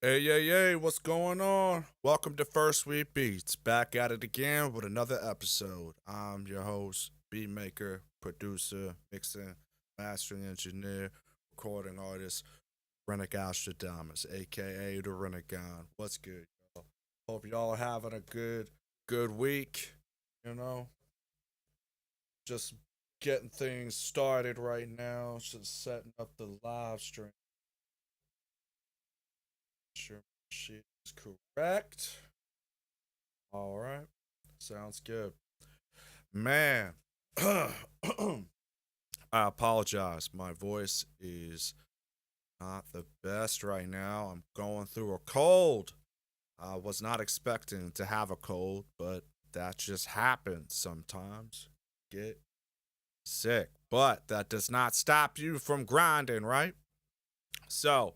Hey, what's going on? Welcome to First Week Beats. Back at it again with another episode. I'm your host, beat maker, producer, mixing, mastering engineer, recording artist, Rinnegan, aka the Rinnegan. What's good, y'all? Hope y'all are having a good week. You know, just getting things started right now. Just setting up the live stream. Sure, shit is correct. All right. Sounds good. Man, I apologize. My voice is not the best right now. I'm going through a cold. I was not expecting to have a cold, but that just happens sometimes. Get sick. But that does not stop you from grinding, right? So,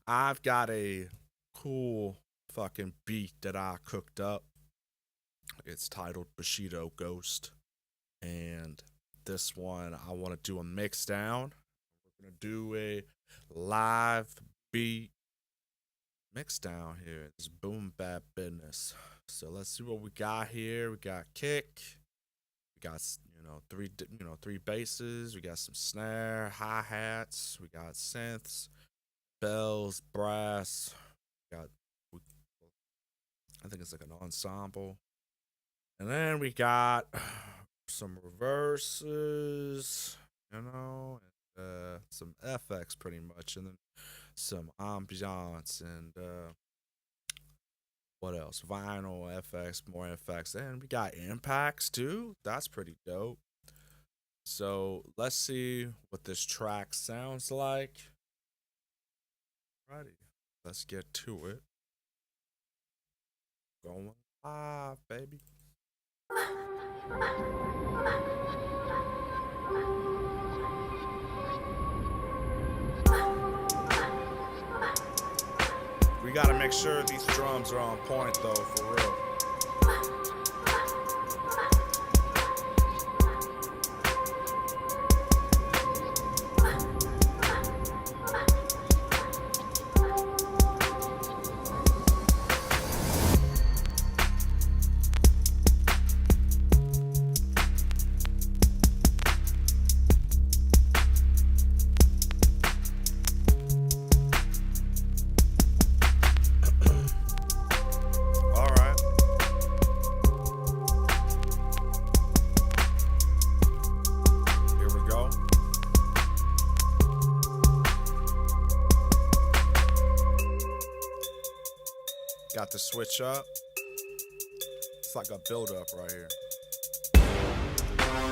I've got a cool fucking beat that I cooked up. It's titled Bushido Ghost. And this one, I want to do a mix down. We're going to do a live beat mix down here. It's Boom-Bap business. So let's see what we got here. We got kick. We got, three basses. We got some snare, hi-hats. We got synths, bells, brass. We got, I think it's like an ensemble. And then we got some reverses, some FX pretty much, and then some ambiance and what else? Vinyl FX, more FX, and we got impacts too. That's pretty dope. So let's see what this track sounds like. Alrighty, let's get to it. Going live, baby. We gotta make sure these drums are on point though, for real. Alright. Here we go. Got the switch up. It's like a build up right here.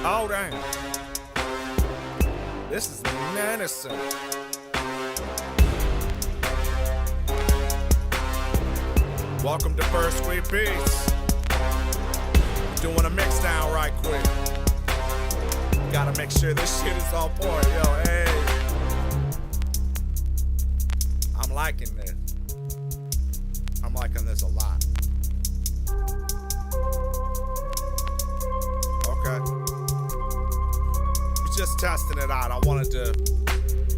Oh dang. This is menacing. Welcome to First Week Beats. Doing a mix down right quick. Gotta make sure this shit is on point. Yo, hey. I'm liking this. I'm liking this a lot. Okay. We're just testing it out. I wanted to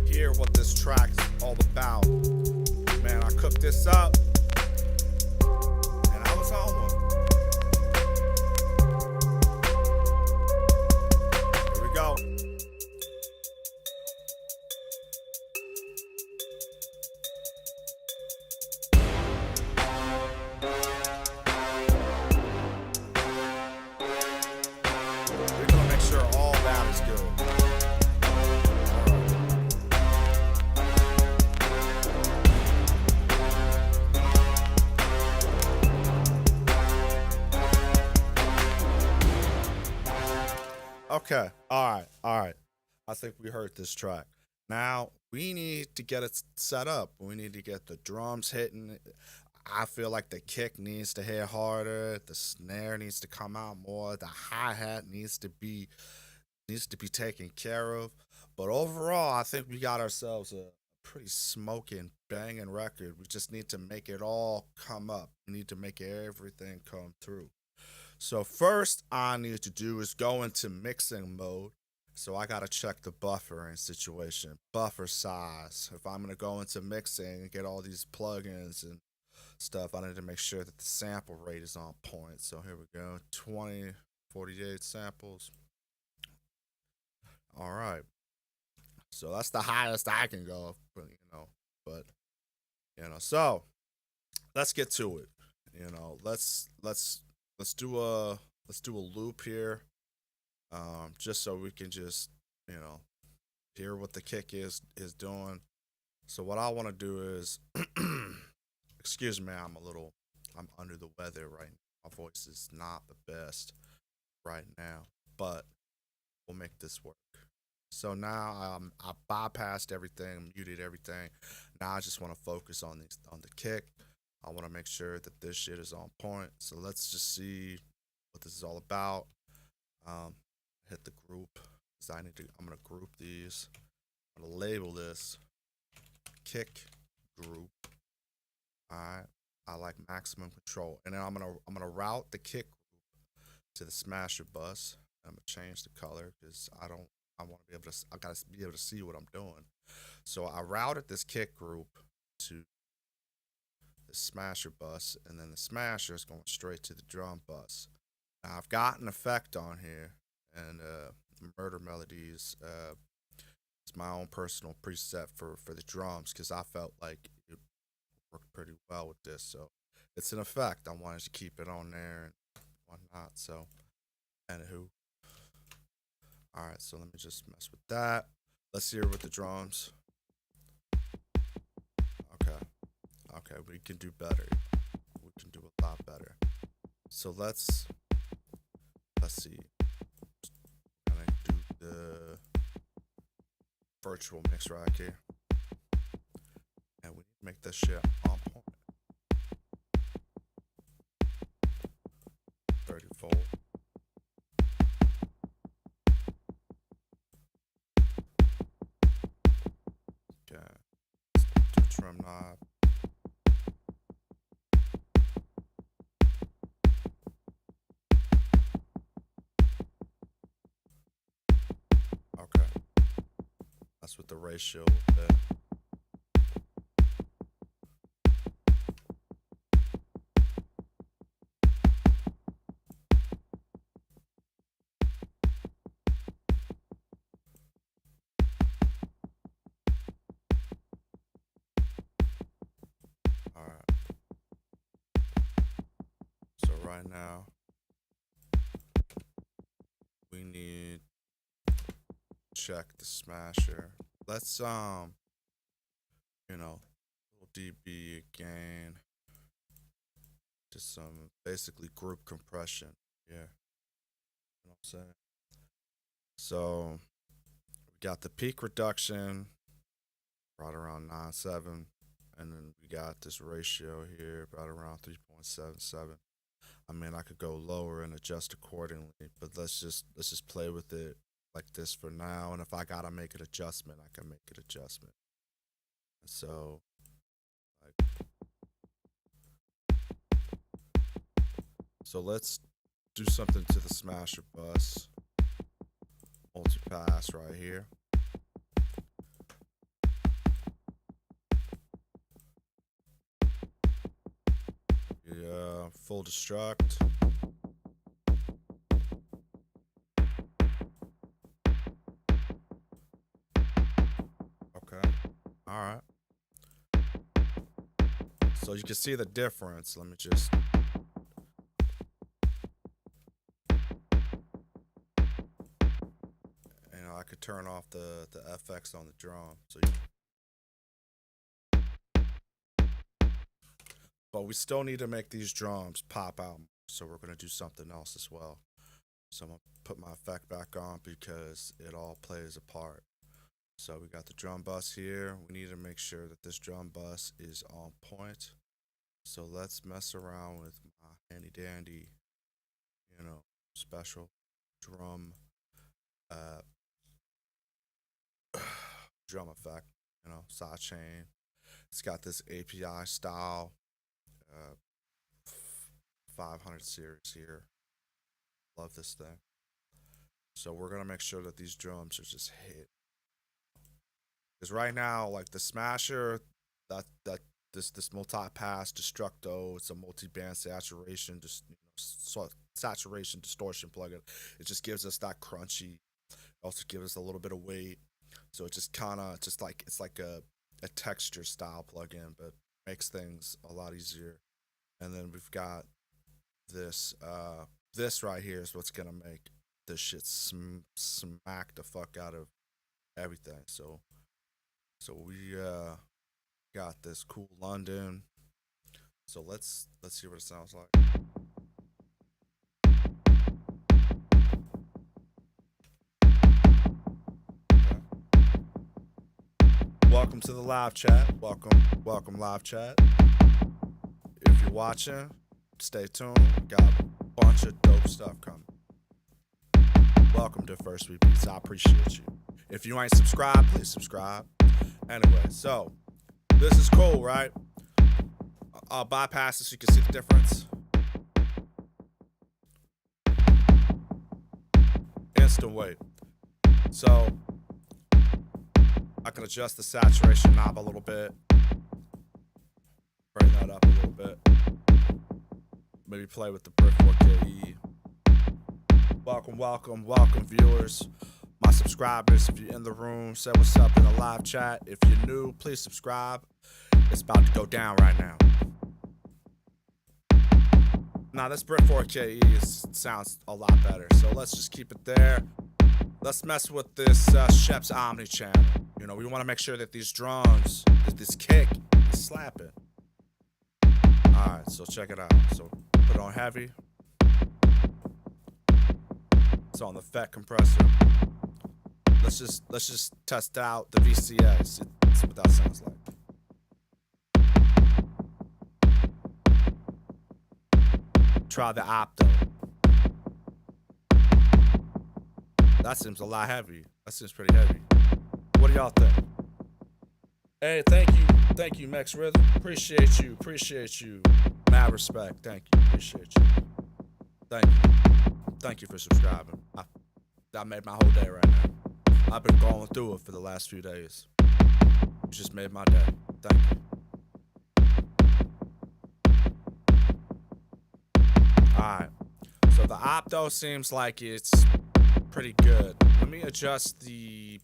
hear what this track's all about. Man, I cooked this up. And I was on one. Here we go. We're gonna make sure all that is good. Okay, all right. I think we heard this track. Now we need to get it set up. We need to get the drums hitting. I feel like the kick needs to hit harder. The snare needs to come out more. The hi hat needs to be taken care of. But overall, I think we got ourselves a pretty smoking, banging record. We just need to make it all come up. We need to make everything come through. So first I need to do is go into mixing mode So I gotta check the buffering situation, buffer size. If I'm gonna go into mixing and get all these plugins and stuff, I need to make sure that the sample rate is on point. So here we go, 20, 48 samples. All right. So that's the highest I can go, But so let's get to it. Let's do a loop here, just so we can just you know hear what the kick is doing. So what I want to do is, excuse me, I'm under the weather right now. My voice is not the best right now, but we'll make this work. So now I bypassed everything, muted everything. Now I just want to focus on the kick. I want to make sure that this shit is on point. So let's just see what this is all about. Um, hit the group. So I'm gonna group these. I'm gonna label this kick group. All right. I like maximum control, and then I'm gonna route the kick group to the smasher bus. I'm gonna change the color because I want to be able to. I gotta be able to see what I'm doing. So I routed this kick group to the smasher bus, and then the smasher is going straight to the drum bus. Now I've got an effect on here, and murder melodies. It's my own personal preset for the drums because I felt like it worked pretty well with this. So it's an effect. I wanted to keep it on there and whatnot. So anywho, all right. So let me just mess with that. Let's hear with the drums. Okay. Okay, we can do better. We can do a lot better. So let's see. I'm gonna do the virtual mix right here, and we need to make this shit on point. 30-fold. Okay. Do trim knob. Okay. That's with the ratio a bit. All right. So right now we need check the smasher. Let's little dB again. Just some basically group compression. Yeah. You know what I'm saying? So we got the peak reduction right around 9.7, and then we got this ratio here right around 3.77. I mean, I could go lower and adjust accordingly, but let's just play with it like this for now. And if I gotta make an adjustment, I can make an adjustment. So, like, so let's do something to the smasher bus multi-pass right here. Yeah, full destruct. Okay. All right. So you can see the difference. Let me just. I could turn off the FX on the drum. But we still need to make these drums pop out. So we're gonna do something else as well. So I'm gonna put my effect back on because it all plays a part. So we got the drum bus here. We need to make sure that this drum bus is on point. So let's mess around with my handy dandy, special drum uh drum effect, side chain. It's got this API style 500 series here. Love this thing. So we're gonna make sure that these drums are just hit. Because right now, like the Smasher, that this multi-pass destructo, it's a multi-band saturation, just saturation distortion plugin. It just gives us that crunchy. Also gives us a little bit of weight. So it just kind of just like it's like a texture style plugin, but makes things a lot easier. And then we've got this this right here is what's gonna make this shit smack the fuck out of everything. So we got this cool London. So let's see what it sounds like. Okay. Welcome to the live chat. Welcome live chat. If you're watching, stay tuned. Got a bunch of dope stuff coming. Welcome to First Week Beats. I appreciate you. If you ain't subscribed, please subscribe. Anyway, so this is cool, right? I'll bypass this so you can see the difference. Instant weight. So I can adjust the saturation knob a little bit. Bring that up a little bit. Maybe play with the Brit 4KE. Welcome viewers. My subscribers, if you're in the room, say what's up in the live chat. If you're new, please subscribe. It's about to go down right now. Now this Brit 4KE sounds a lot better, so let's just keep it there. Let's mess with this Shep's Omni channel. You know, we want to make sure that these drums, this kick, is slapping. Alright, so check it out. So put it on heavy. It's on the FET compressor. Let's just test out the VCA. See what that sounds like. Try the opto. That seems a lot heavy. That seems pretty heavy. What do y'all think? Hey, thank you, Max Rhythm. Appreciate you. Mad respect. Thank you, appreciate you. Thank you for subscribing. That made my whole day right now. I've been going through it for the last few days. You just made my day. Thank you. Alright. So the opto seems like it's pretty good. Let me adjust the...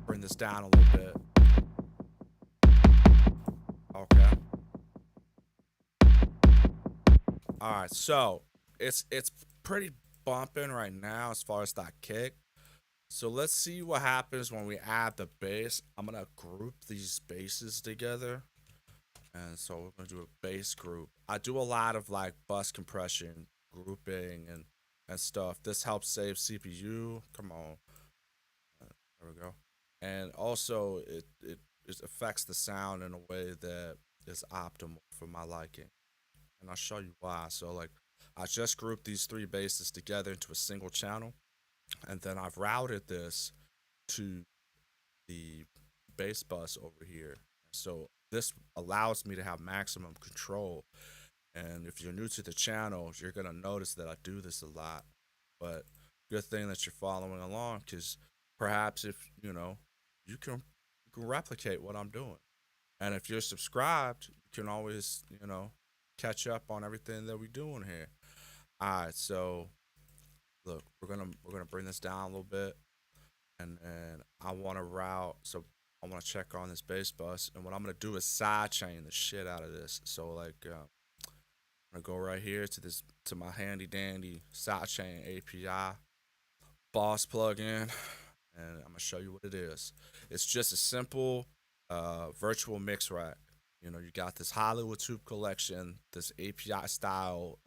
Bring this down a little bit. Okay. Alright, so it's pretty bumping right now as far as that kick. So let's see what happens when we add the bass. I'm gonna group these basses together. And so we're gonna do a bass group. I do a lot of like bus compression, grouping and stuff. This helps save CPU. Come on. There we go. And also it affects the sound in a way that is optimal for my liking. And I'll show you why. So like I just grouped these three basses together into a single channel, and then I've routed this to the bass bus over here. So this allows me to have maximum control. And if you're new to the channel, you're gonna notice that I do this a lot. But good thing that you're following along, because perhaps if you know, you can replicate what I'm doing. And if you're subscribed, you can always, you know, catch up on everything that we're doing here. Alright, so look, we're gonna bring this down a little bit, and I wanna route, so I wanna check on this bass bus, and what I'm gonna do is sidechain the shit out of this. So like I'm gonna go right here to my handy dandy sidechain API boss plugin, and I'm gonna show you what it is. It's just a simple virtual mix rack. You know, you got this Hollywood Tube collection, this API style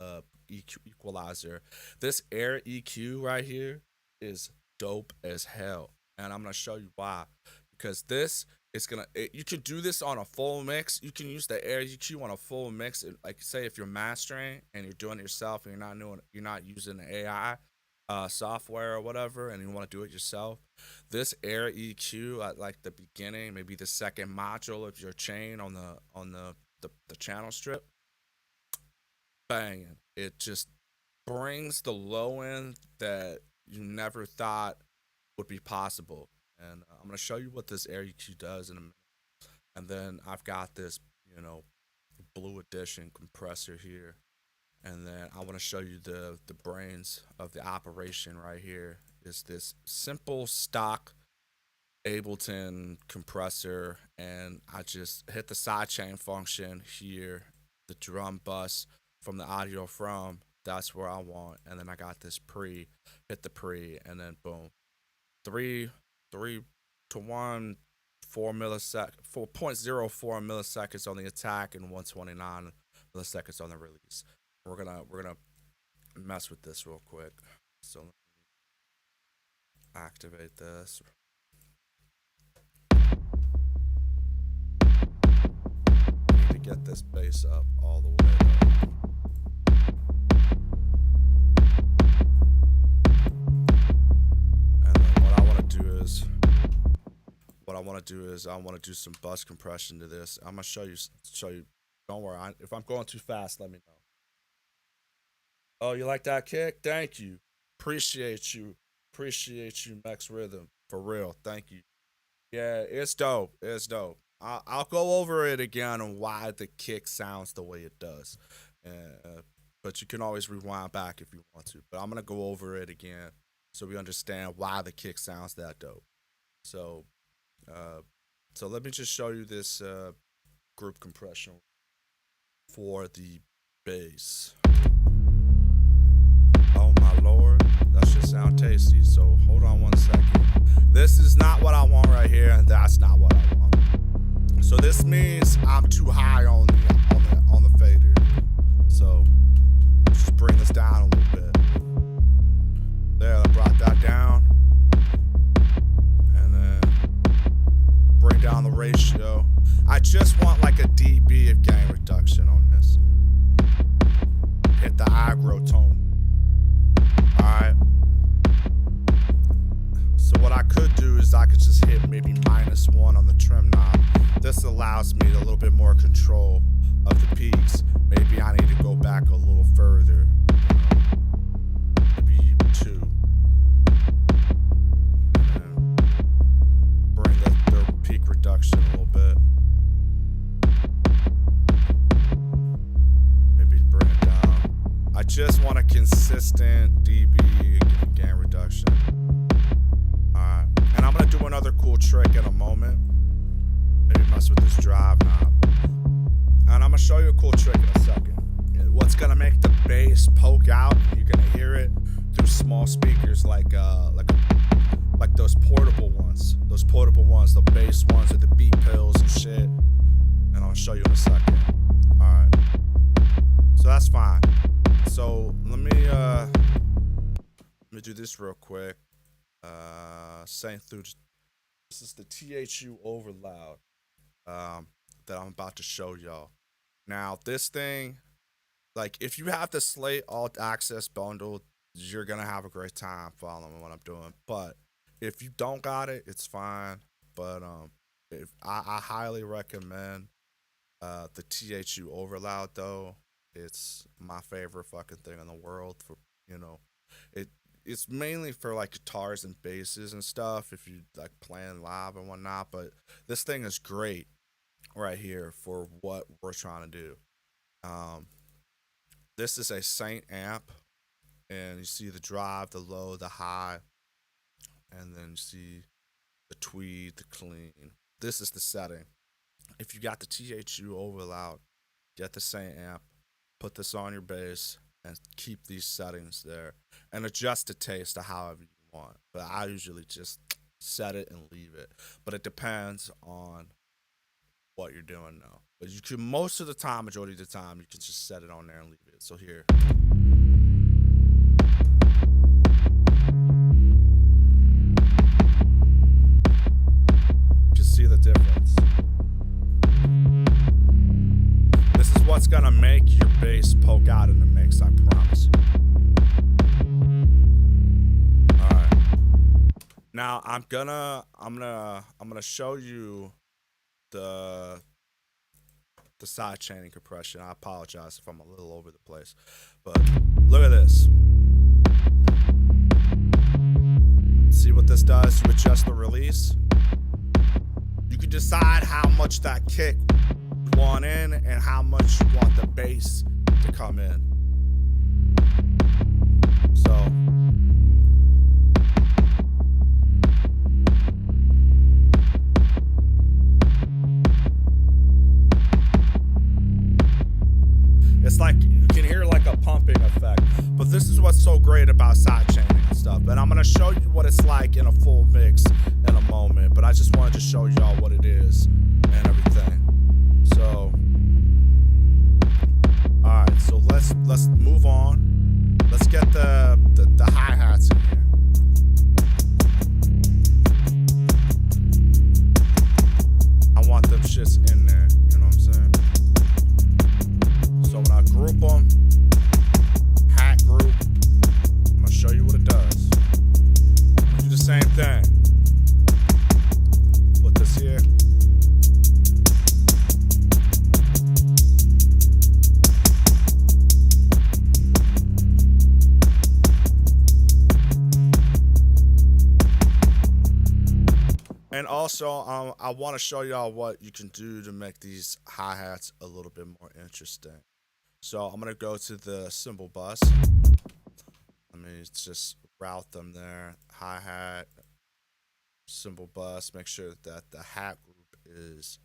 EQ equalizer. This Air EQ right here is dope as hell, and I'm gonna show you why. Because this is you can do this on a full mix. You can use the Air EQ on a full mix. Like say if you're mastering and you're doing it yourself and you're not using the AI software or whatever, and you want to do it yourself, this Air EQ at like the beginning, maybe the second module of your chain on the channel strip, banging. it just brings the low end that you never thought would be possible. And I'm gonna show you what this Air EQ does in a minute. And then I've got this, you know, blue edition compressor here. And then I want to show you the brains of the operation right here. Is this simple stock Ableton compressor, and I just hit the sidechain function here, the drum bus from the audio from, that's where I want, and then I got this pre, hit the pre, and then boom, three to one, 4.04 milliseconds on the attack and 129 milliseconds on the release. We're gonna mess with this real quick. So let me activate this. Need to get this bass up all the way up. And then what I want to do is I want to do some bus compression to this. I'm gonna show you. Don't worry. If I'm going too fast, let me know. Oh, you like that kick? Thank you. Appreciate you, Max Rhythm. For real. Thank you. Yeah, it's dope. I'll go over it again on why the kick sounds the way it does. But you can always rewind back if you want to. But I'm going to go over it again so we understand why the kick sounds that dope. So let me just show you this group compression for the bass. Oh my lord, that should sound tasty. So hold on one second. This is not what I want right here, and that's not what I want. So this means I'm too high on the fader. So just bring this down a little bit. There, I brought that down, and then bring down the ratio. I just want like a dB of gain reduction on this. Hit the aggro tone. Alright. So what I could do is I could just hit maybe -1 on the trim knob. This allows me a little bit more control of the peaks. Maybe I need to go back a little further. Maybe 2. And bring the peak reduction a little bit. Maybe bring it down. I just want a consistent dB gain reduction. Alright, and I'm going to do another cool trick in a moment. Maybe mess with this drive knob. And I'm going to show you a cool trick in a second. What's going to make the bass poke out, you're going to hear it through small speakers like those portable ones. Those portable ones, the bass ones with the beat pills and shit. And I'll show you in a second. Alright. So that's fine. So let me do this real quick. Saying through, this is the THU over loud that I'm about to show y'all. Now this thing, like if you have the Slate Alt Access bundle, you're gonna have a great time following what I'm doing. But if you don't got it, it's fine. But if I highly recommend the THU over loud though. It's my favorite fucking thing in the world. For it's mainly for like guitars and basses and stuff if you like playing live and whatnot. But this thing is great right here for what we're trying to do. This is a Saint amp, and you see the drive, the low, the high, and then you see the tweed, the clean. This is the setting. If you got the THU over loud, get the Saint amp. Put this on your bass and keep these settings there and adjust the taste to however you want. But I usually just set it and leave it. But it depends on what you're doing now. But you can, most of the time, majority of the time, you can just set it on there and leave it. So here. You can see the difference. This is what's gonna make your bass poke out in the mix, I promise you. Alright. Now I'm gonna show you the the side chaining compression. I apologize if I'm a little over the place, but look at this. See what this does to adjust the release? You can decide how much that kick you want in and how much you want the bass to come in. So it's like you can hear like a pumping effect, but this is what's so great about side chaining and stuff. And I'm gonna show you what it's like in a full mix in a moment, but I just wanted to show y'all what it is and everything. So all right, so let's move on. Let's get the hi-hats in here. I want them shits in there, you know what I'm saying? So when I group them, hat group, I'm gonna show you what it does. Do the same thing. Put this here. And also, I want to show y'all what you can do to make these hi-hats a little bit more interesting. So I'm going to go to the cymbal bus. Let me just route them there. Hi-hat, cymbal bus. Make sure that the hat group is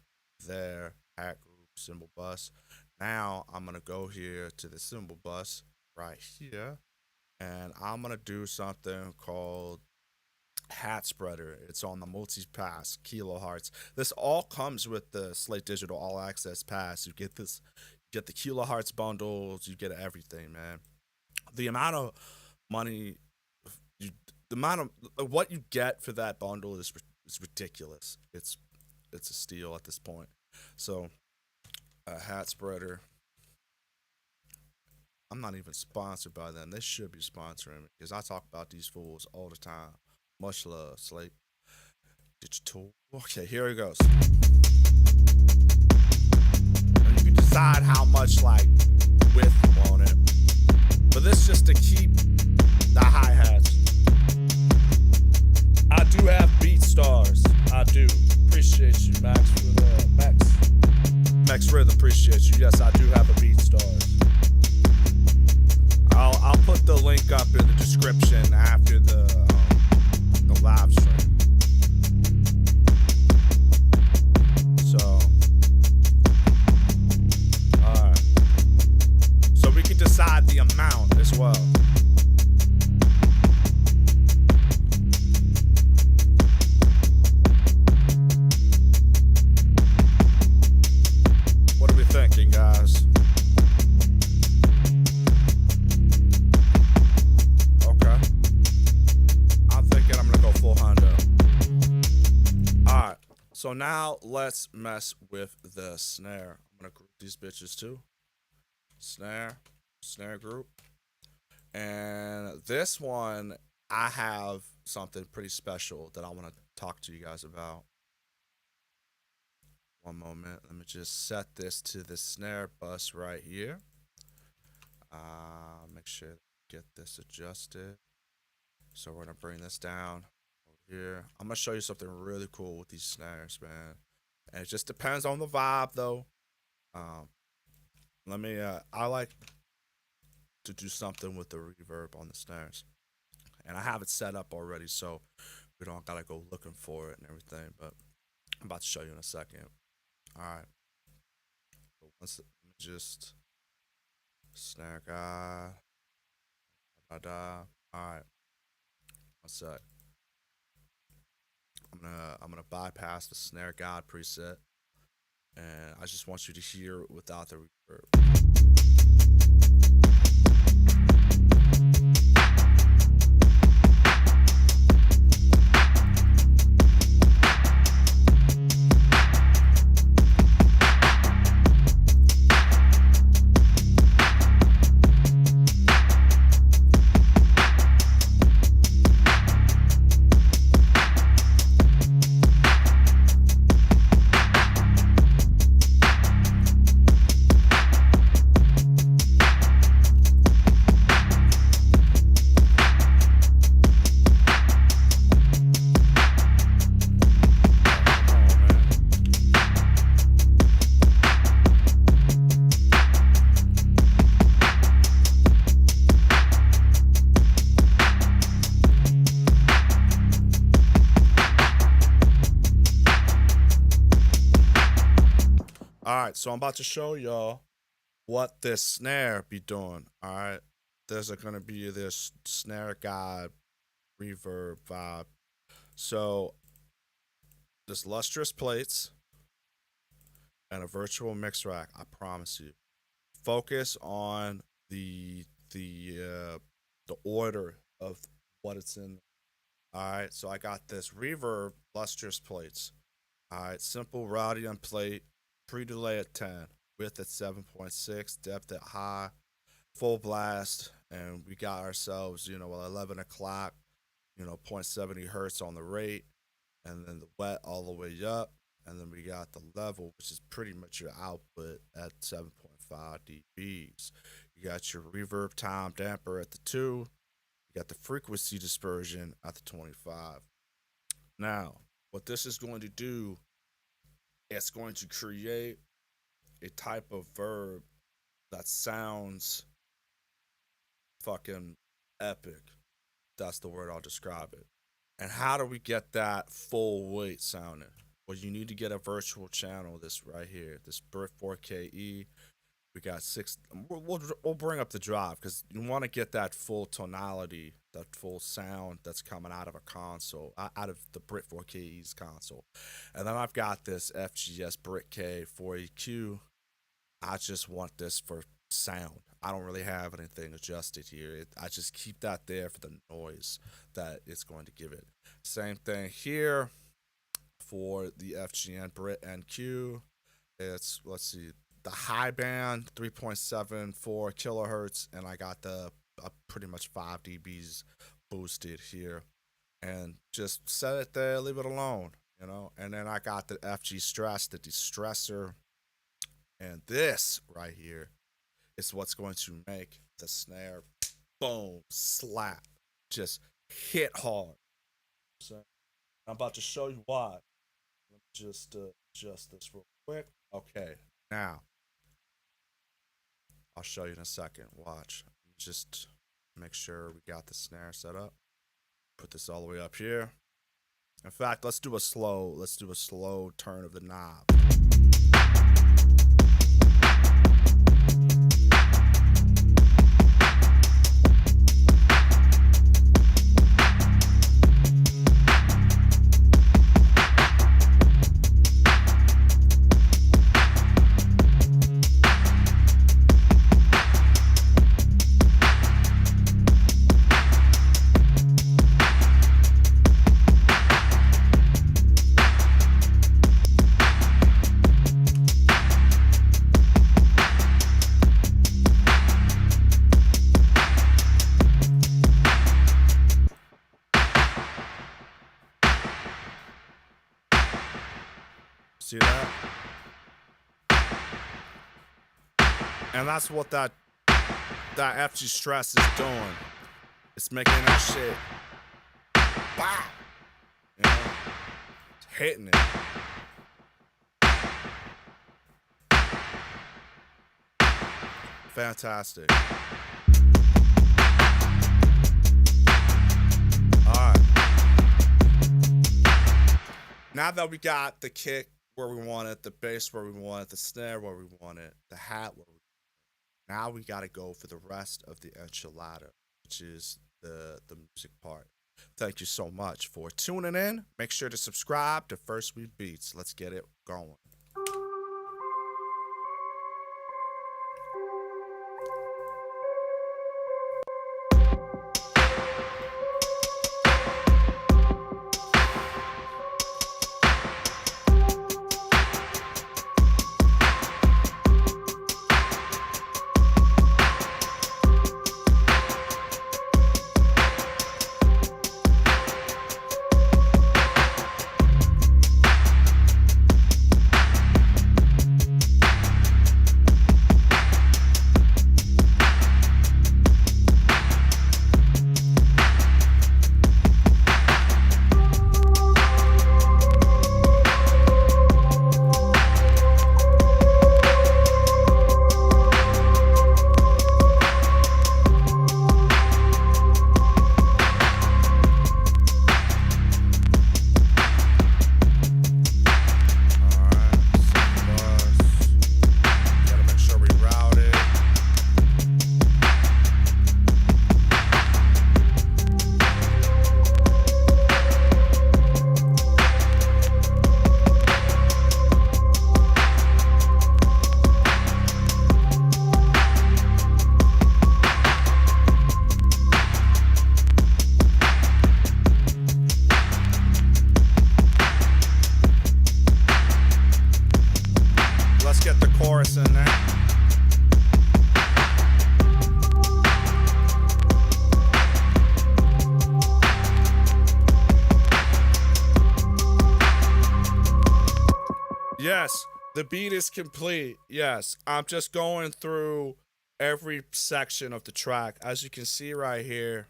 there. Hat group, cymbal bus. Now I'm going to go here to the cymbal bus right here. And I'm going to do something called hat spreader. It's on the multi-pass kilohertz. This all comes with the Slate Digital All Access Pass. You get this, you get the kilohertz bundles, you get everything, man. The amount of money, the amount of what you get for that bundle is ridiculous. It's a steal at this point. So, hat spreader. I'm not even sponsored by them. They should be sponsoring me because I talk about these fools all the time. Much love, Slate Digital. Okay, here it goes. And you can decide how much like width you want it. But this is just to keep the hi-hats. I do have Beatz stars. I do. Appreciate you, Max, for the Max Rhythm. Appreciate you. Yes, I do have a Beatz stars. I'll put the link up in the description after the live stream. So, alright. So we can decide the amount as well. What are we thinking, guys? So now let's mess with the snare. I'm gonna group these bitches too. Snare group. And this one, I have something pretty special that I want to talk to you guys about. One moment, let me just set this to the snare bus right here. Make sure to get this adjusted. So we're gonna bring this down. Here, I'm gonna show you something really cool with these snares, man. And it just depends on the vibe, though. I like to do something with the reverb on the snares, and I have it set up already, so we don't gotta go looking for it and everything. But I'm about to show you in a second. All right. So let me just snare guy. All right. One sec. I'm gonna bypass the snare god preset, and I just want you to hear it without the reverb. All right, so I'm about to show y'all what this snare be doing. All right, there's gonna be this snare guide reverb vibe. So this lustrous plates and a virtual mix rack. I promise you. Focus on the order of what it's in. All right, so I got this reverb lustrous plates. All right, simple Rodion plate, pre-delay at 10, width at 7.6, depth at high, full blast, and we got ourselves, at 11 o'clock, 0.70 hertz on the rate, and then the wet all the way up, and then we got the level, which is pretty much your output at 7.5 dBs. You got your reverb time damper at the 2, you got the frequency dispersion at the 25. Now, what this is going to do, it's going to create a type of verb that sounds fucking epic. That's the word I'll describe it. And how do we get that full weight sounding? Well, you need to get a virtual channel, this right here, this Brit 4KE. We got 6. We'll bring up the drive because you want to get that full tonality, that full sound that's coming out of a console, out of the Brit 4KE's console. And then I've got this FGS Brit K 4EQ. I just want this for sound. I don't really have anything adjusted here. I just keep that there for the noise that it's going to give it. Same thing here for the FGN Brit NQ. It's, let's see, the high band 3.74 kilohertz, and I got the pretty much 5 dBs boosted here, and just set it there, leave it alone, and then I got the FG Stress, the distressor, and this right here is what's going to make the snare boom, slap, just hit hard. So I'm about to show you why. Let me just adjust this real quick. Okay, now I'll show you in a second. Watch. Just make sure we got the snare set up. Put this all the way up here. In fact, let's do a slow turn of the knob. See that? And that's what that FG Stress is doing. It's making that shit. Bah! It's hitting it. Fantastic. Alright. Now that we got the kick where we want it, the bass where we want it, the snare where we want it, the hat where we want it. Now we got to go for the rest of the enchilada, which is the music part. Thank you so much for tuning in. Make sure to subscribe to First Week Beats. Let's get it going. chorus in there. Yes, the beat is complete. Yes, I'm just going through every section of the track. As you can see right here,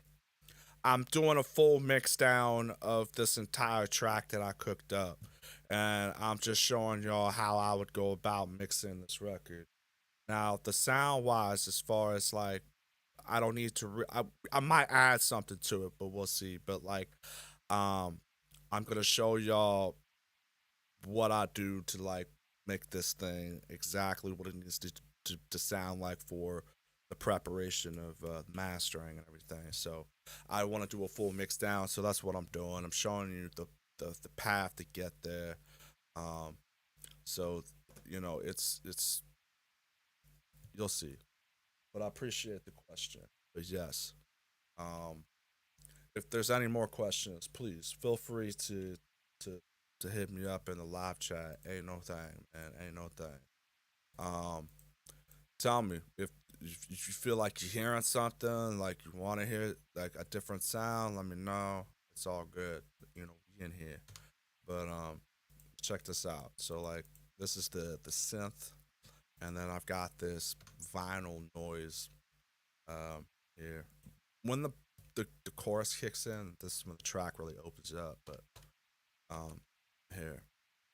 I'm doing a full mix down of this entire track that I cooked up. And I'm just showing y'all how I would go about mixing this record. Now, the sound wise, as far as like, I don't need to, I might add something to it, but we'll see. But like, um, I'm going to show y'all what I do to like make this thing exactly what it needs to sound like for the preparation of mastering and everything. So I want to do a full mix down. So that's what I'm doing. I'm showing you the path to get there. Um, so it's you'll see. But I appreciate the question. But yes, um, if there's any more questions, please feel free to to hit me up in the live chat. Ain't no thing, man. Ain't no thing. Um, Tell me if you feel like you're hearing something, like you want to hear like a different sound. Let me know. It's all good. We in here. But check this out. So like this is the synth, and then I've got this vinyl noise here. When the chorus kicks in, this is when the track really opens up. But um here,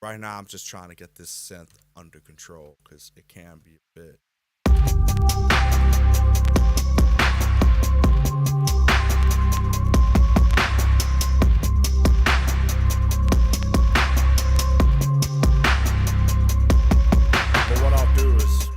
right now I'm just trying to get this synth under control because it can be a bit. But what I'll do is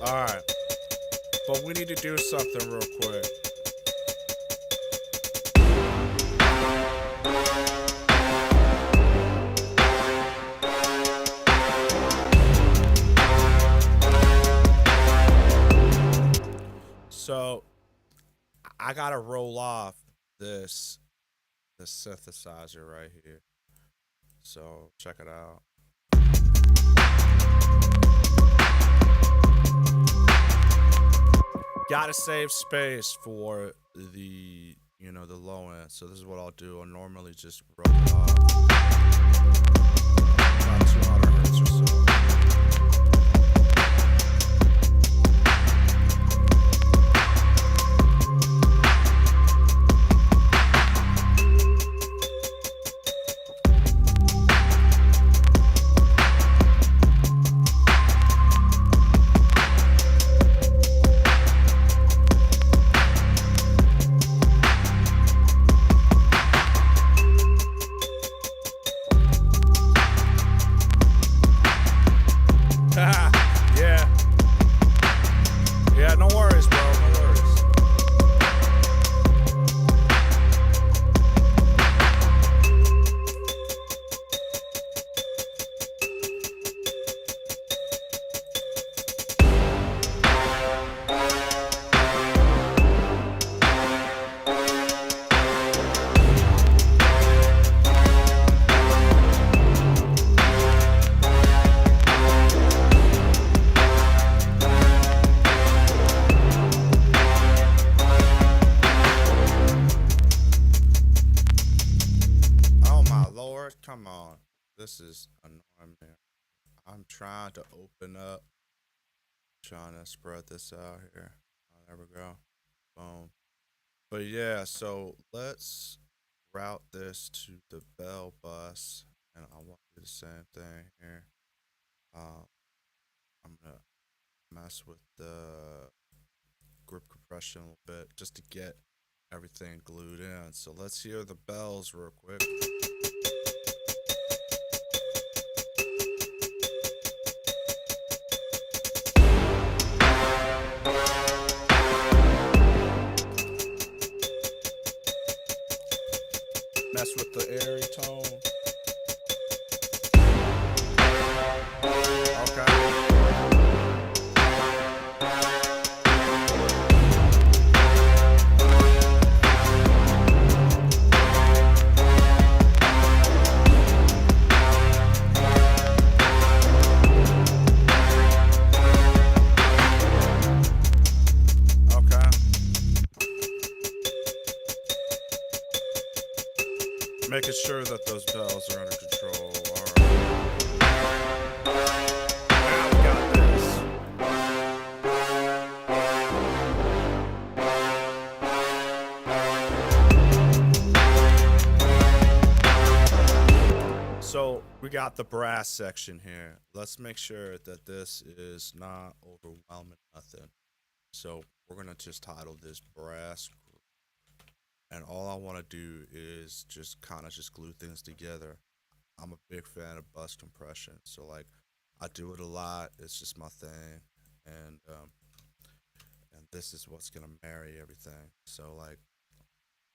all right, but we need to do something real quick. So I gotta roll off this synthesizer right here. So check it out. Gotta save space for the low end. So this is what I'll do. I'll normally just roll it off about 200 hertz or so. Yeah. Yeah, no worries, bro. No worries. Oh my lord, come on. This is annoying, man. I'm trying to open up, trying to spread this out here. Oh, there we go. Boom. But yeah, so let's route this to the bell bus, and I want to do the same thing here. Um, I'm gonna mess with the grip compression a little bit just to get everything glued in. So let's hear the bells real quick. Mess with the airy tone. Okay. Making sure that those bells are under control. Alright. Now we got this. So we got the brass section here. Let's make sure that this is not overwhelming nothing. So we're gonna just title this brass. And all I want to do is just kind of just glue things together. I'm a big fan of bus compression, so like I do it a lot. It's just my thing, and this is what's gonna marry everything. So like,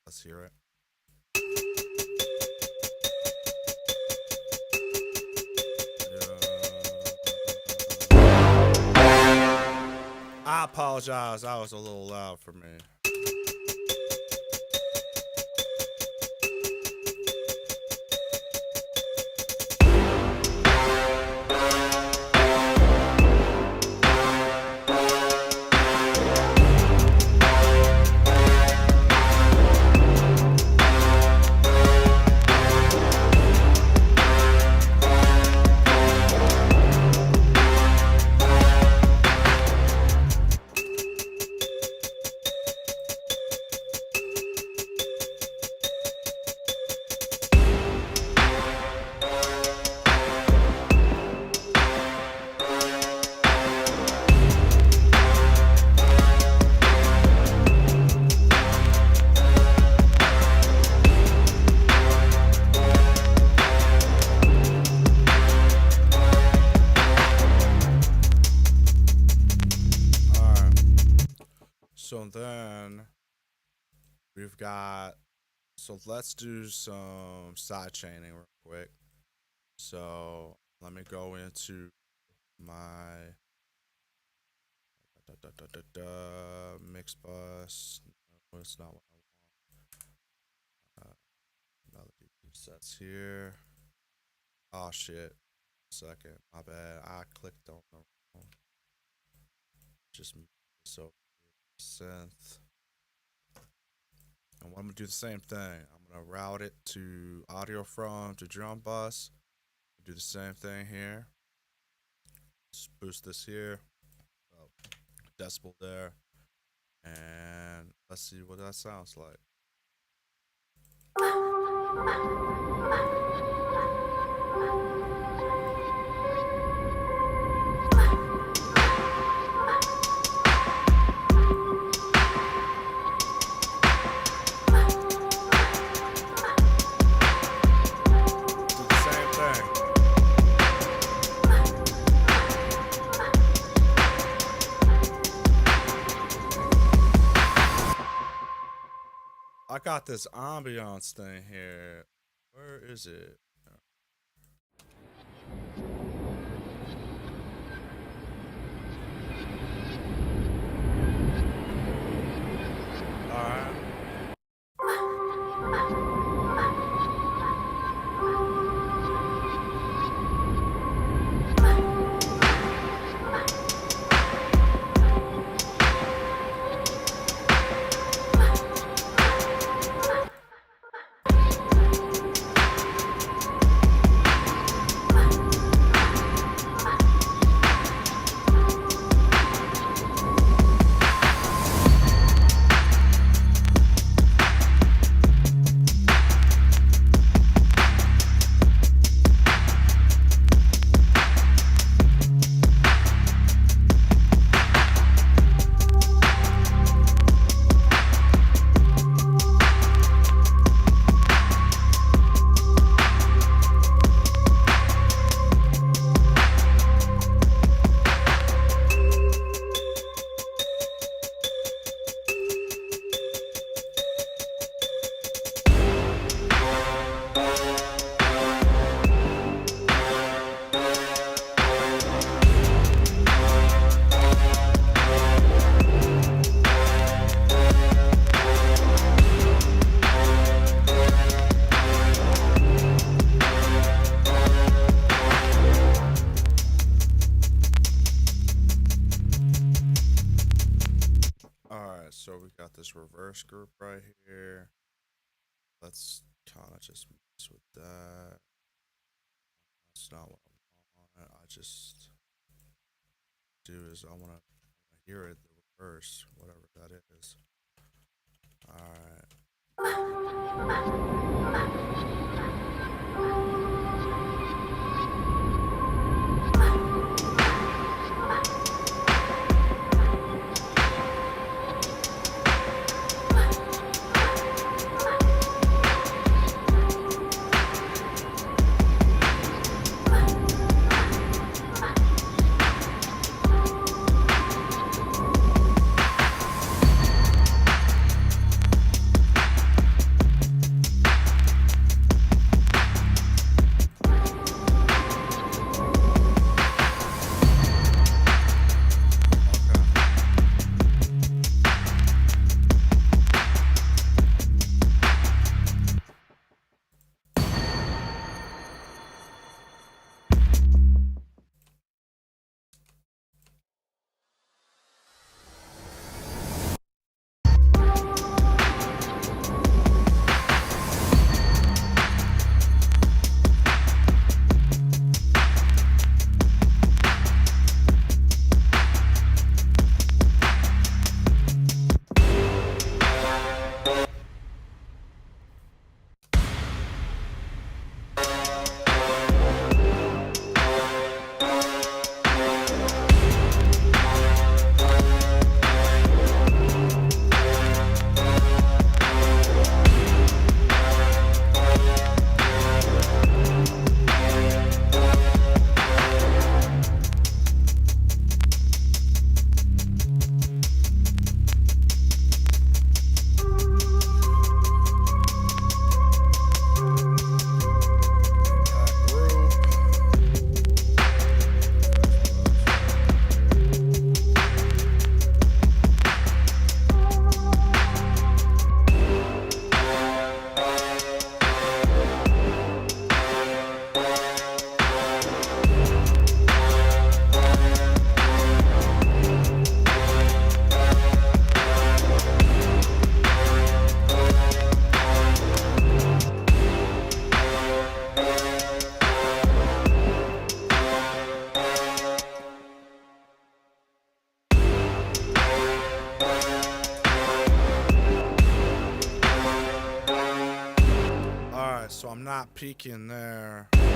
let's hear it. I apologize. I was a little loud for me. So then we've got, so let's do some side chaining real quick. So let me go into my mix bus. No, it's not what I want. Melody sets here. Oh shit. Second, my bad. I clicked on the wrong. Just so synth. And I'm gonna do the same thing. I'm gonna route it to audio from to drum bus. Do the same thing here. Just boost this here. Decibel there. And let's see what that sounds like. I got this ambiance thing here. Where is it? Alright. Alright, so we got this reverse group right here. Let's kind of just mess with that. That's not what I want. I just do is I want to hear it the reverse, whatever that is. Alright. So I'm not peeking there. Kind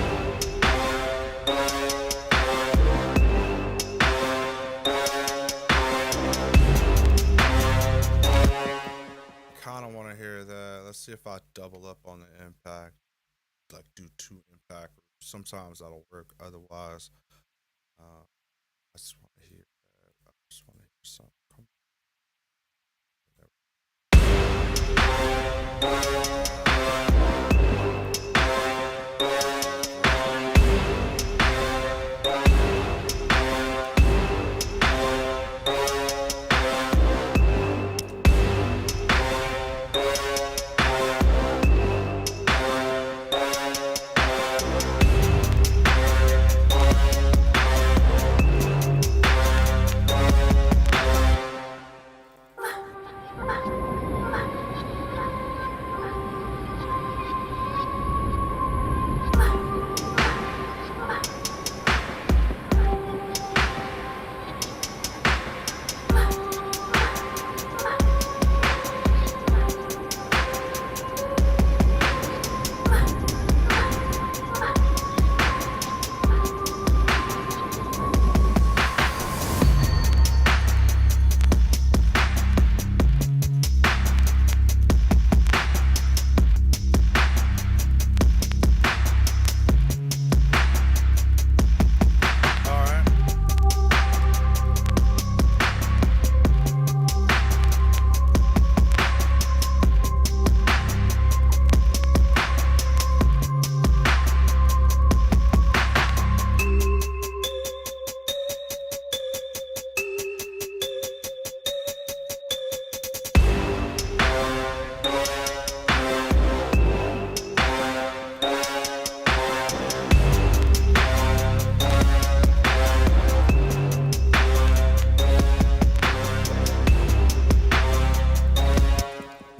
of want to hear that. Let's see if I double up on the impact, like do 2 impact. Sometimes that'll work. Otherwise, I just want to hear that. I just want to hear something.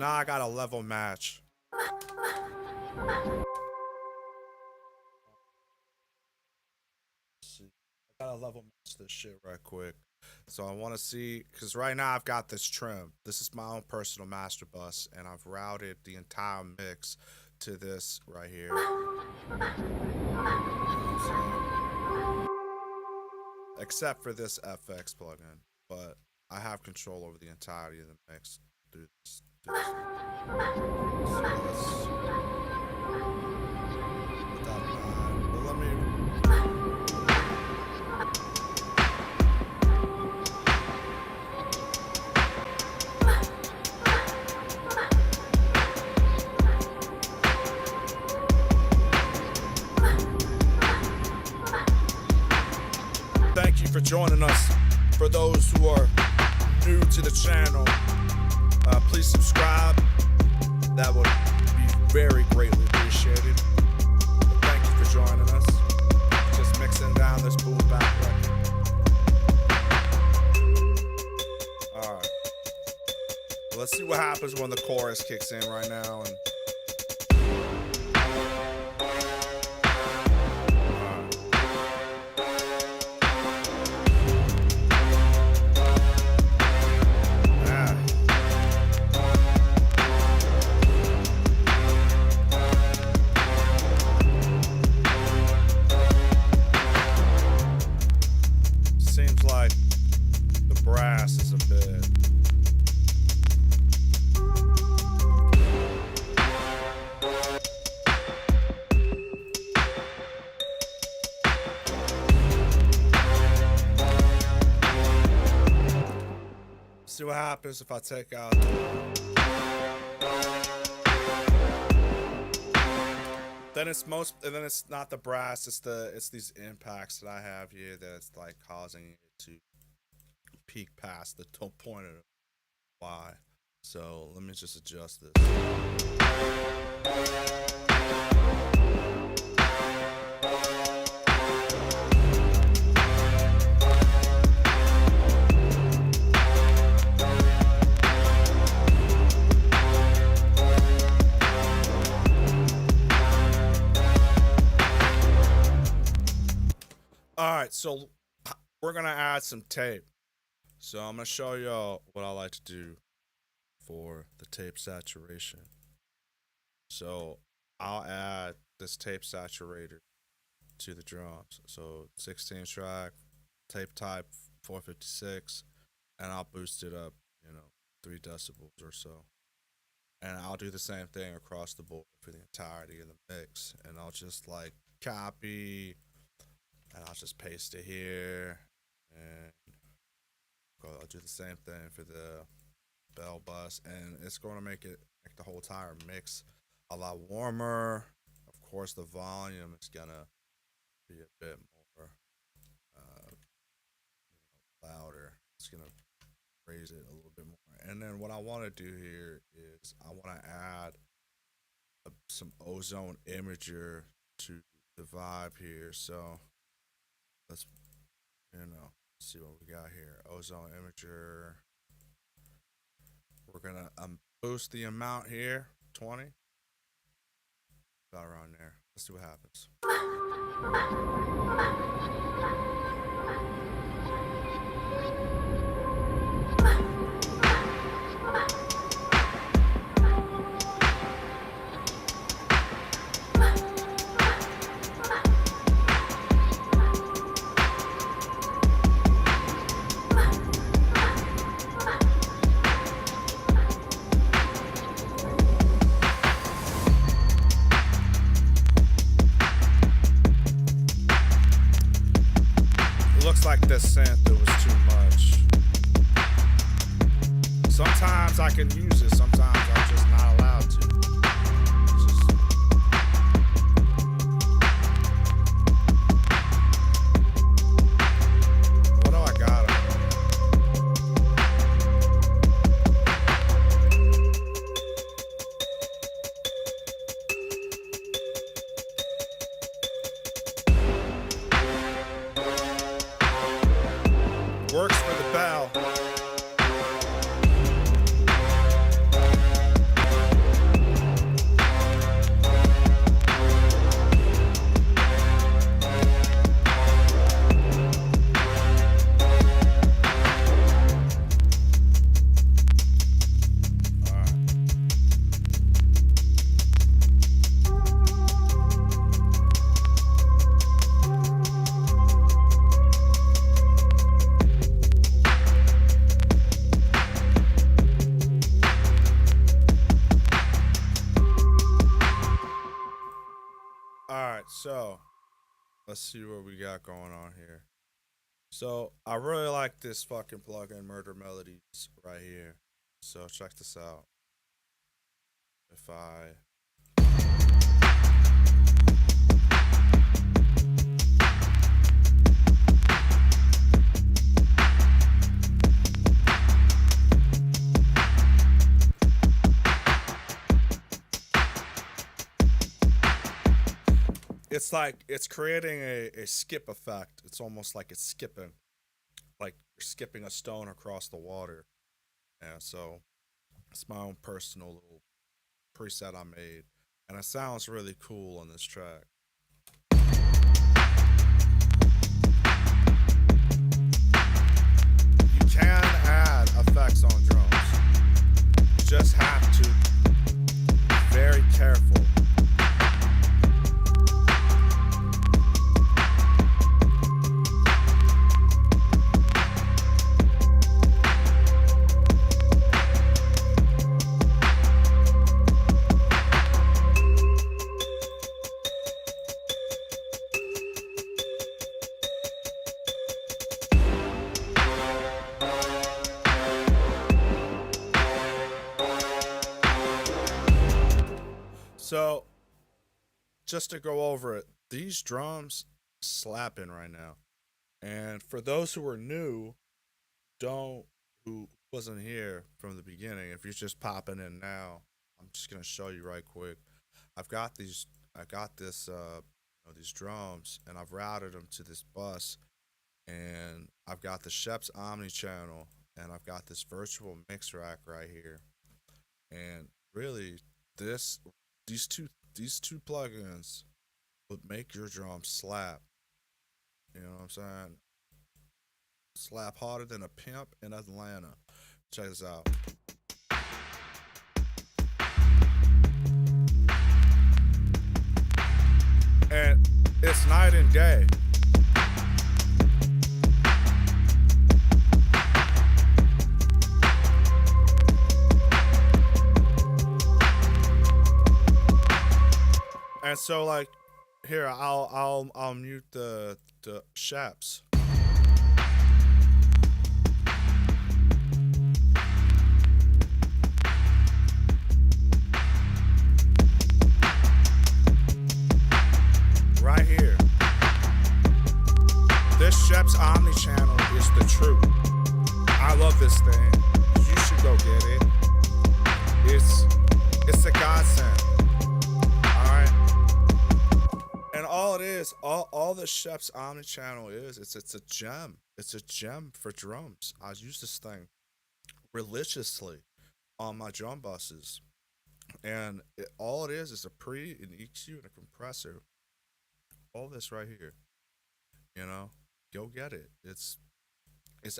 now I got a level match. Let's see. I gotta level match this shit right quick. So I want to see, because right now I've got this trim. This is my own personal master bus, and I've routed the entire mix to this right here. You know except for this FX plugin, but I have control over the entirety of the mix through this. So let's put that on. But let me. Thank you for joining us. For those who are new to the channel, please subscribe. That would be very greatly appreciated. Thank you for joining us. Just mixing down this Boom-Bap record. Alright. Well, let's see what happens when the chorus kicks in right now. And seems like the brass is a bit. See what happens if I take out. Then it's not the brass, it's these impacts that I have here that's like causing it to peak past the point of why. So let me just adjust this. Alright, so we're gonna add some tape. So I'm gonna show y'all what I like to do for the tape saturation. So I'll add this tape saturator to the drums. So 16 track, tape type 456, and I'll boost it up, 3 decibels or so. And I'll do the same thing across the board for the entirety of the mix. And I'll just like copy, and I'll just paste it here, and I'll do the same thing for the bell bus, and it's going to make the whole entire mix a lot warmer. Of course, the volume is gonna be a bit more louder. It's gonna raise it a little bit more. And then what I want to do here is I want to add some ozone imager to the vibe here. So let's see what we got here. Ozone imager. We're gonna boost the amount here, 20. About around there. Let's see what happens. Like this synth, it was too much. Sometimes I can use it, sometimes I'm just not allowed to. What do I got on? Works for the bell. So let's see what we got going on here. So I really like this fucking plugin, Murder Melodies, right here. So check this out. If I it's like it's creating a skip effect. It's almost like it's skipping, like you're skipping a stone across the water. And so it's my own personal little preset I made, and it sounds really cool on this track. You can add effects on drums. You just have to be very careful. So, just to go over it, these drums slapping right now. And for those who are new, who wasn't here from the beginning, if you're just popping in now, I'm just gonna show you right quick. I got these drums, and I've routed them to this bus, and I've got the Shep's Omni channel, and I've got this virtual mix rack right here, and really this these two plugins would make your drum slap. You know what I'm saying? Slap harder than a pimp in Atlanta. Check this out. And it's night and day. And so, like, here I'll mute the shaps. Right here. This Shep's Omni channel is the truth. I love this thing. You should go get it. It's a godsend. And all it is, all the Shep's Omni channel is, it's a gem. It's a gem for drums. I use this thing religiously on my drum buses. And all it is a pre, an EQ, and a compressor. All this right here. You know? Go get it. It's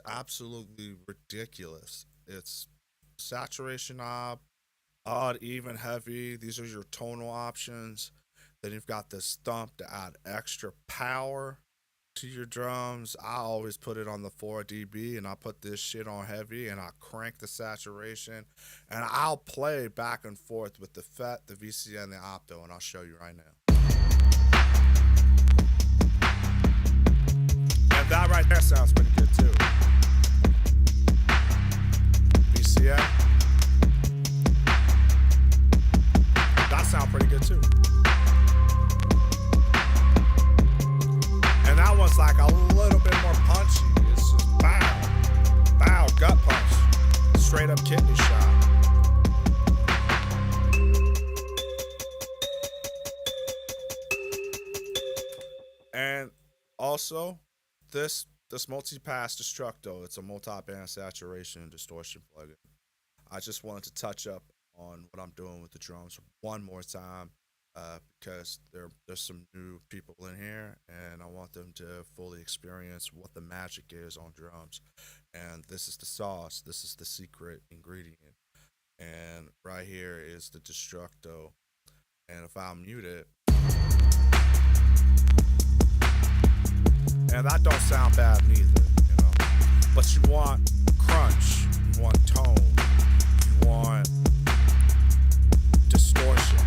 absolutely ridiculous. It's saturation knob, odd, even, heavy. These are your tonal options. Then you've got this thump to add extra power to your drums. I always put it on the 4 dB, and I put this shit on heavy, and I crank the saturation, and I'll play back and forth with the FET, the VCA, and the Opto, and I'll show you right now. And that right there sounds pretty good too. VCA. That sounds pretty good too. And that one's like a little bit more punchy. It's just bow, bow, gut punch, straight up kidney shot. And also, this multi-pass Destructo, it's a multi-band saturation and distortion plugin. I just wanted to touch up on what I'm doing with the drums one more time. Because there's some new people in here, and I want them to fully experience what the magic is on drums. And this is the sauce. This is the secret ingredient. And right here is the Destructo. And if I mute it, and that don't sound bad neither, you know. But you want crunch, you want tone, you want distortion.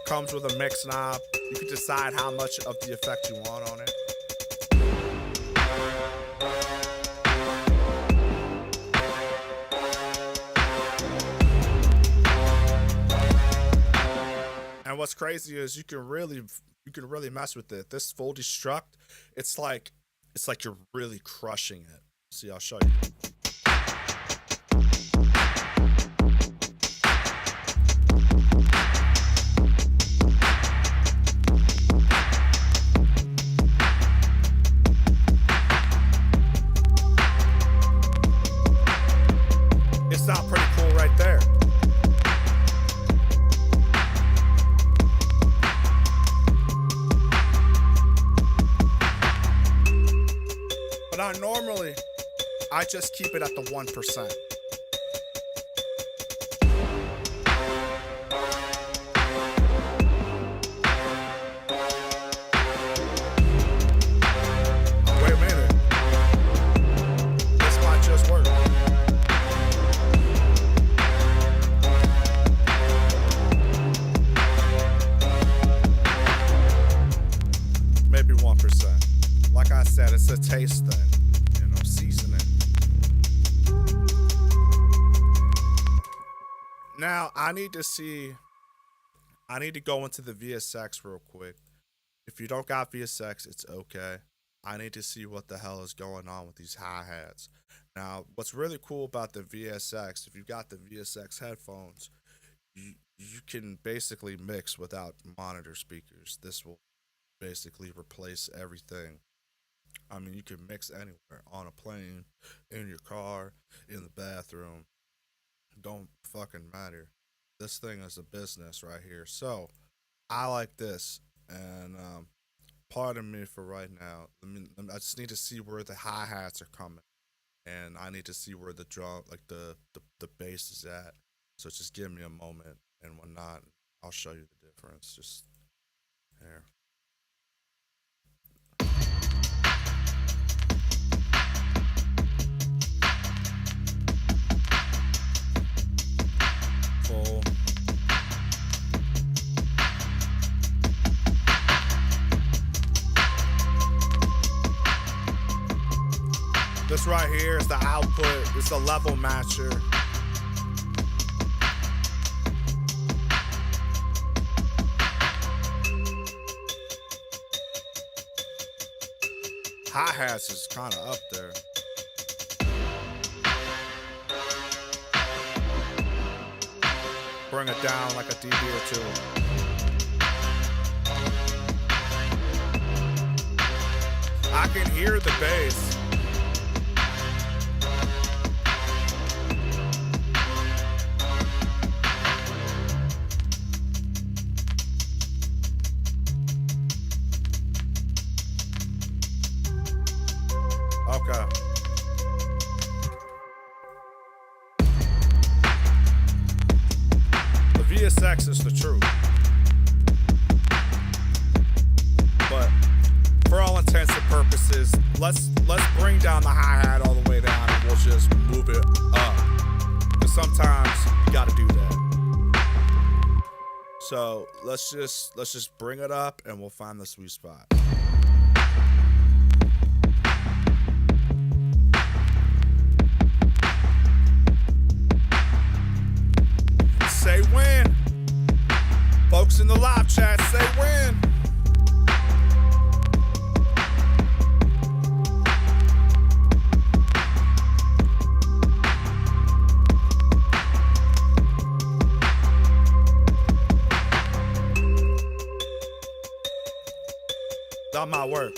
comes with a mix knob. You can decide how much of the effect you want on it. And what's crazy is you can really mess with it. This full destruct, it's like you're really crushing it. See, I'll show you. It's not pretty cool right there. But normally, I just keep it at the 1%. Wait a minute. This might just work. Maybe 1%. Like I said, it's a taste thing. Seasoning. Now I need to go into the VSX real quick. If you don't got VSX, it's okay. I need to see what the hell is going on with these hi-hats. Now, what's really cool about the VSX, if you got the VSX headphones, you can basically mix without monitor speakers. This will basically replace everything. I mean, you can mix anywhere, on a plane, in your car, in the bathroom. Don't fucking matter. This thing is a business right here. So, I like this. And pardon me for right now. I just need to see where the hi-hats are coming. And I need to see where the drum, like the bass is at. So just give me a moment. And when not, I'll show you the difference. Just here. Full. This right here is the output. It's a level matcher. Hi-hats is kind of up there. Bring it down like a dB or two. I can hear the bass. Okay. The VSX is the truth. But for all intents and purposes, let's bring down the hi-hat all the way down and we'll just move it up. Because sometimes you gotta do that. So let's just bring it up and we'll find the sweet spot. Say when. Folks in the live chat, say when. That might work.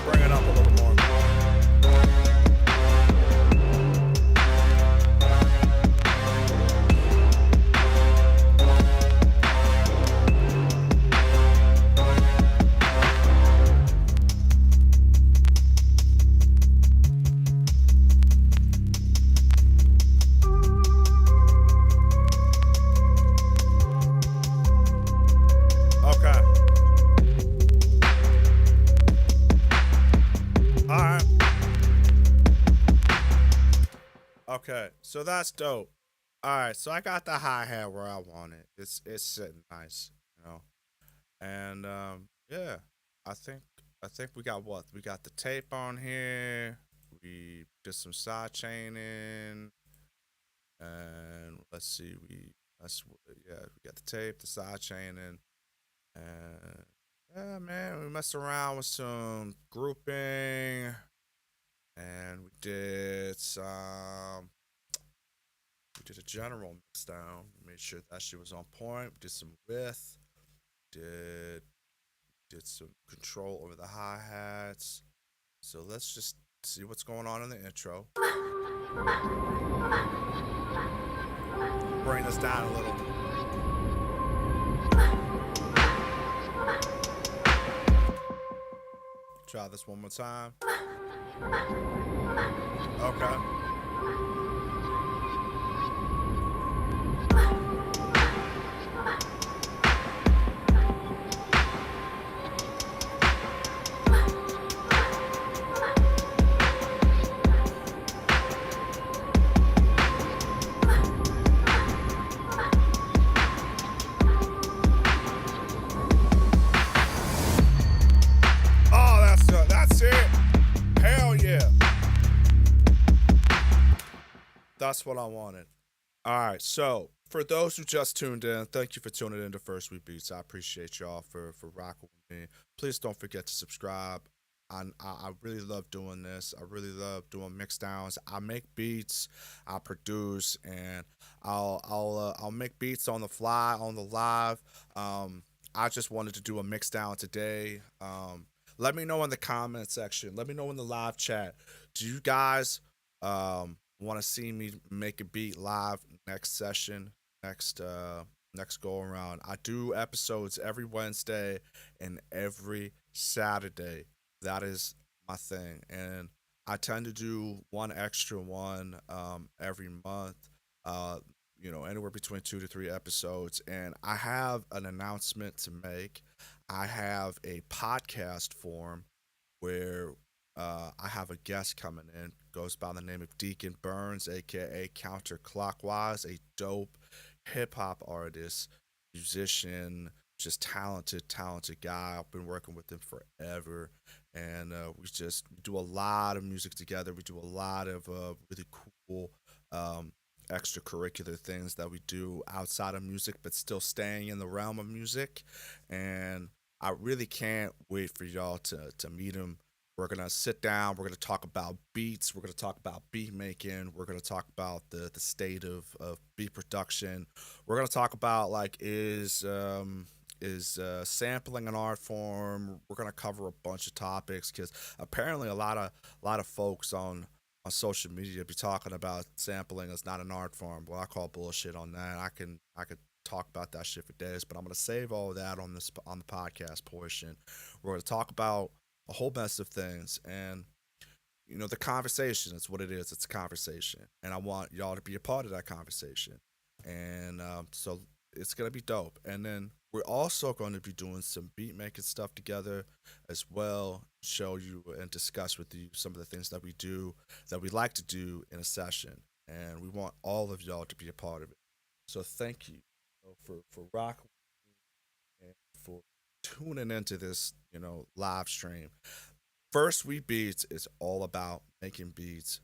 Bring it up a little more. Okay, so that's dope. All right, so I got the hi hat where I want it. It's sitting nice, you know. And yeah, I think I think we got what? We got the tape on here. We did some side chaining, and let's see, that's yeah, we got the tape, the side chaining, and yeah, man, we messed around with some grouping, and we did a general mix down. We made sure that shit was on point. We did some width, did did some control over the hi hats. So let's just see what's going on in the intro. Bring this down a little. Try this one more time. Okay. Oh, that's it. Hell yeah. That's what I wanted. All right, so for those who just tuned in, thank you for tuning in to First Week Beats. I appreciate y'all for rocking with me. Please don't forget to subscribe. I really love doing this. I really love doing mix downs. I make beats, I produce, and I'll make beats on the fly on the live. I just wanted to do a mix down today. Let me know in the comment section. Let me know in the live chat. Do you guys want to see me make a beat live next session, next next go around? I do episodes every Wednesday and every Saturday. That is my thing, and I tend to do one extra one every month. Uh, anywhere between 2 to 3 episodes, and I have an announcement to make. I have a podcast form where I have a guest coming in. Goes by the name of Deacon Burns, aka Counterclockwise, a dope hip hop artist, musician, just talented guy. I've been working with him forever, and we do a lot of music together. We do a lot of really cool um, extracurricular things that we do outside of music, but still staying in the realm of music. And I really can't wait for y'all to meet him. We're gonna sit down. We're gonna talk about beats. We're gonna talk about beat making. We're gonna talk about the state of beat production. We're gonna talk about like is sampling an art form. We're gonna cover a bunch of topics because apparently a lot of folks on social media be talking about sampling as not an art form. Well, I call bullshit on that. I could talk about that shit for days, but I'm gonna save all of that on the podcast portion. We're gonna talk about a whole mess of things, and the conversation is what it is. It's a conversation, and I want y'all to be a part of that conversation. And so it's gonna be dope. And then we're also going to be doing some beat making stuff together as well. Show you and discuss with you some of the things that we do, that we like to do in a session, and we want all of y'all to be a part of it. So thank you for rocking and for tuning into this live stream. First We Beats is all about making beats,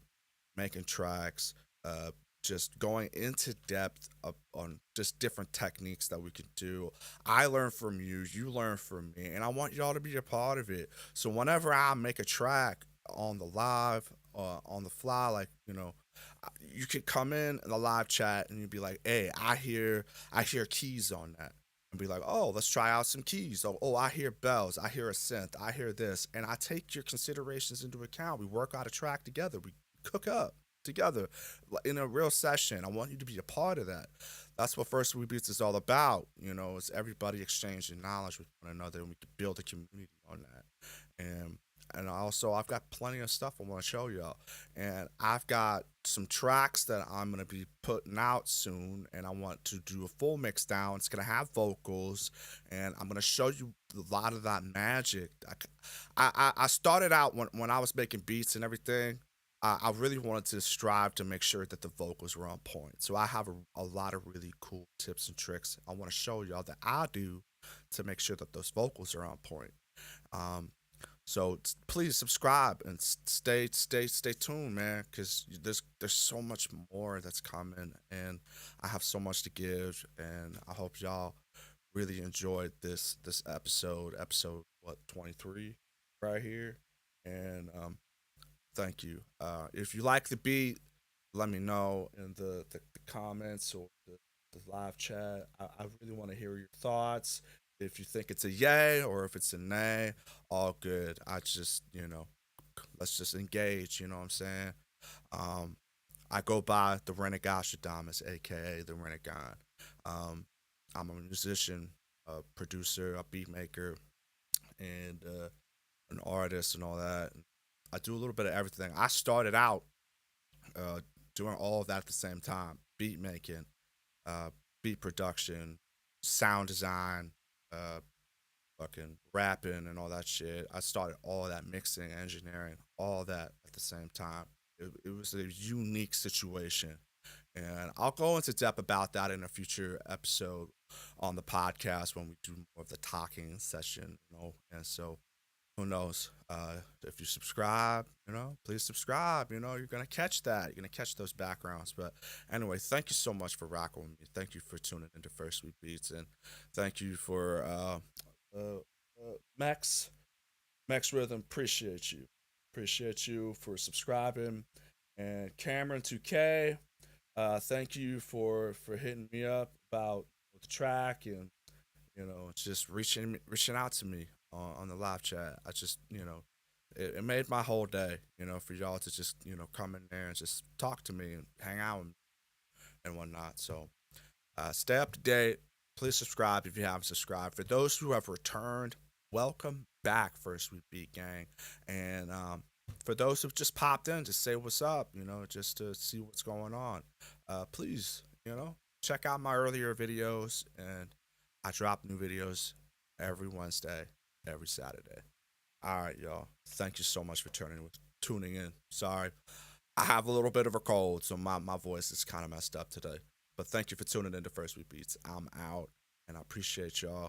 making tracks, uh, just going into depth on just different techniques that we can do. I learn from you, you learn from me, and I want y'all to be a part of it. So whenever I make a track on the live, on the fly, like you could come in the live chat and you'd be like, "Hey, I hear keys on that." And be like, "Oh, let's try out some keys. Oh, I hear bells. I hear a synth. I hear this." And I take your considerations into account. We work out a track together. We cook up together in a real session. I want you to be a part of that. That's what First We Beats is all about. It's everybody exchanging knowledge with one another, and we can build a community on that. And also I've got plenty of stuff I want to show y'all, and I've got some tracks that I'm gonna be putting out soon, and I want to do a full mix down. It's gonna have vocals, and I'm gonna show you a lot of that magic. I started out when I was making beats and everything. I really wanted to strive to make sure that the vocals were on point. So I have a lot of really cool tips and tricks I want to show y'all that I do to make sure that those vocals are on point. Um, so please subscribe and stay tuned, man, because there's so much more that's coming, and I have so much to give, and I hope y'all really enjoyed this episode what 23 right here, and thank you. If you like the beat, let me know in the comments or the live chat. I really want to hear your thoughts. If you think it's a yay or if it's a nay, all good. I just, let's just engage, you know what I'm saying? Um, I go by the Rinnegan Shadamas, aka the Rinnegan. Um, I'm a musician, a producer, a beat maker, and an artist and all that. I do a little bit of everything. I started out uh, doing all of that at the same time: beat making, uh, beat production, sound design, uh, fucking rapping, and all that shit. I started all that mixing, engineering, all that at the same time. It was a unique situation, and I'll go into depth about that in a future episode on the podcast when we do more of the talking session, And so who knows? If you subscribe, please subscribe. You're gonna catch that. You're gonna catch those backgrounds. But anyway, thank you so much for rocking with me. Thank you for tuning into First Week Beats, and thank you for Max Rhythm. Appreciate you for subscribing, and Cameron 2K. Thank you for hitting me up about the track and just reaching out to me on the live chat. I just it made my whole day, for y'all to just come in there and just talk to me and hang out and whatnot. So stay up to date. Please subscribe if you haven't subscribed. For those who have returned, welcome back, First Week Beat Gang. And for those who've just popped in, just say what's up, just to see what's going on. Please, check out my earlier videos, and I drop new videos every Wednesday, every Saturday. All right, y'all. Thank you so much for tuning in. Sorry, I have a little bit of a cold, so my voice is kind of messed up today. But thank you for tuning in to First Week Beats. I'm out, and I appreciate y'all.